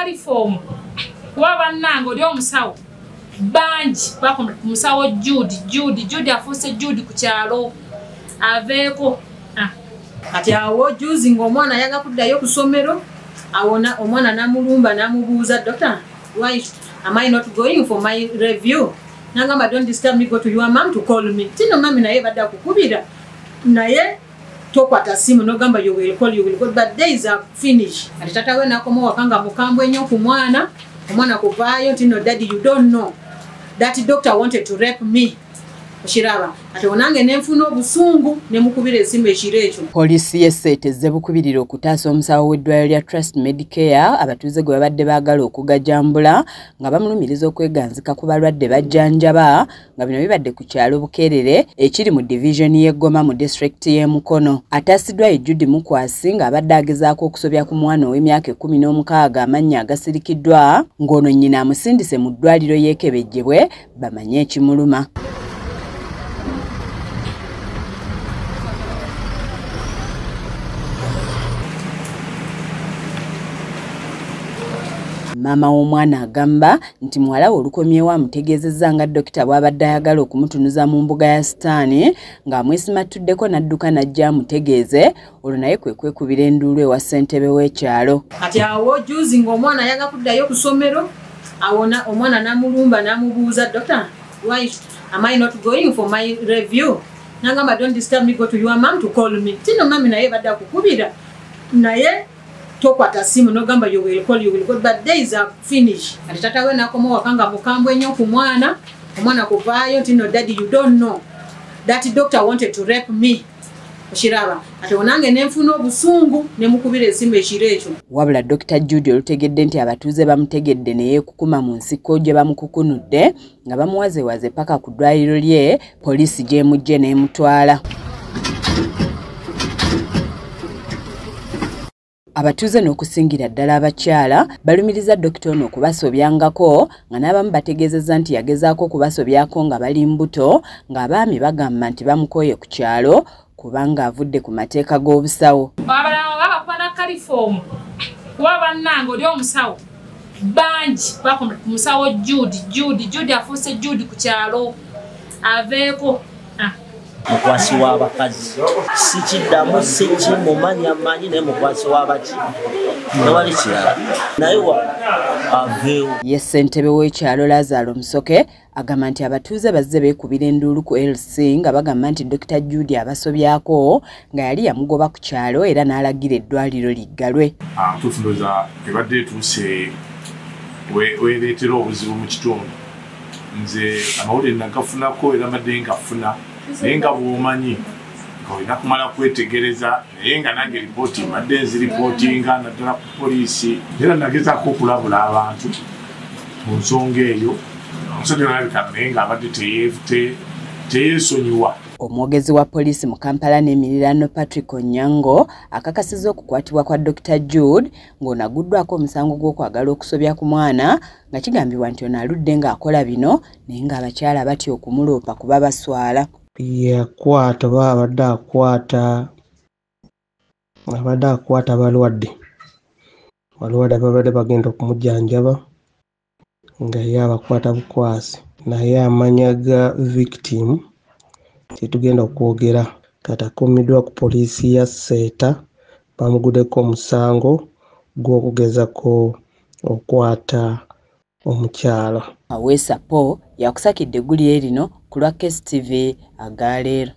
kalifomu kuba bannange oli omusawo bangi bakoma musawo Judy afuuse Judy ku kyalo aveeko kati awo juzi ng'omwana yaga kuddayo ku ssomero awona omwana namulumba namubuuza doctor why am I not going for my review nangamba don't disturb me, go to your mom to call me tino mami naye badde akukubira naye tokwata simu nogamba you will call but days are finished ati tata we nakoma wakanga mukambwe nnyo ku mwana omwana kuvaayo tino daddy you don't know that doctor wanted to rape me Shiraba ate onange nenfuna obusungu ne mukubira esimu ekiro ekyo. Poliisi yeseetezze bukubirira okutaasa omusawo w'eddwaliro lya Trust Medicare abatuuze gwe babadde baagala okugajambula nga bamulumiriza okweganzika ku balwadde bajjanjaba nga bino bibadde ku kyalo Bukeerere ekiri mu division y'e Goma mu district y'e Mukono. Ataasiddwa ye Judy Mukwasi ng'abadde agezaako okusobya ku mwana ow'emyaka 16 amannya agasirikiddwa ng'ono nnyina amusindise mu ddwaliro y'ekebejjebwe bamanye ekimuluma. Mama w'omwana agamba nti muwala we olukomyewo amutegeezezza nga dokita bw'abadde ayagala okumutunuza mu mbuga ya sitaani ng'amwesimatuddeko n'adduka n'ajja amutegeeze olwo naye kwe kwekubira enduulu ewa ssentebe w'ekyalo. Kati awo juzi ng'omwana yaga kuddayo ku ssomero awona omwana namulumba namubuuza doctor why am I not going for my review nangamba don't disturb me, go to your mom to call me tino mami naye badde akukubira naye tokwata simu nogamba you will call but days are finished ati tata we nakoma wakanga mukambwe nnyo ku mwana omwana kuvaayo tino daddy you don't know that doctor wanted to rape me Shiraba ate onange nenfuna obusungu ne mukubira esimu ekiro ekyo. Wabula Dr. Judy olutegedde nti abatuuze bamutegedde ne yeekukuma mu nsiko gye bamukukunudde nga bamuwazeewaze paka ku ddwaliro lye poliisi gy'emujje n'emutwala. Abatuuze n'okusingira ddala abakyala balumiriza dokita ono okubasobyangako nga n'abamu bategeezezza nti yagezaako okubasobyako nga bali mbuto ng'abaami bagamba nti bamukooye ku kyalo kubanga avudde ku mateeka g'obusawo. Abalala babakuba na kalifomu kuba bannange oli omusawo bangi bakoma musawo Judy afuuse Judy ku kyalo aveeko mukwasi w'abakazi sikiddamu sikimumanya manyi naye mukwasi w'abaki tewali kirala naye aveewo. Ye ssentebe w'ekyalo Lazaro Musoke agamba nti abatuuze bazze beekubira enduulu ku LC nga bagamba nti Dr. Judy abasobyako nga yali yamugoba ku kyalo era n'alagira eddwaliro liggalwe. Tufundoza ebadde etuuse weereetera obuzibu mu kitundu nze amawulire nagafunako era mbadde ngafuna naye nga bw'omanyi ng'olina kumala kwetegereza naye nga nange ripooti mbadde nziripootinga naddala ku poliisi era nagezaako okulabula abantu mu nsonga eyo omusajja olabika naye ng'abadde teyeesonyiwa. Omwogezi wa poliisi mu Kampala n'emiriraano Patrick Onyango akakasizza okukwatibwa kwa Dr. Jude ng'onaguddwako omusango gw'okwagala okusobya ku mwana nga kigambibwa nti ono aludde ng'akola bino naye ng'abakyala batya okumuloopa kuba baswala. Yakwata abadde akwata abalwadde babadde bagenda okumujjanjaba nga ye abakwata bukwasi naye amanya ga victim tetugenda okwogera kati akumiddwa ku poliisi ya Seeta bamuguddeko omusango gw'okugezako okwata omukyala. Aweesa Paul yakusakidde eggulire lino ku lwa KSTV agaleero.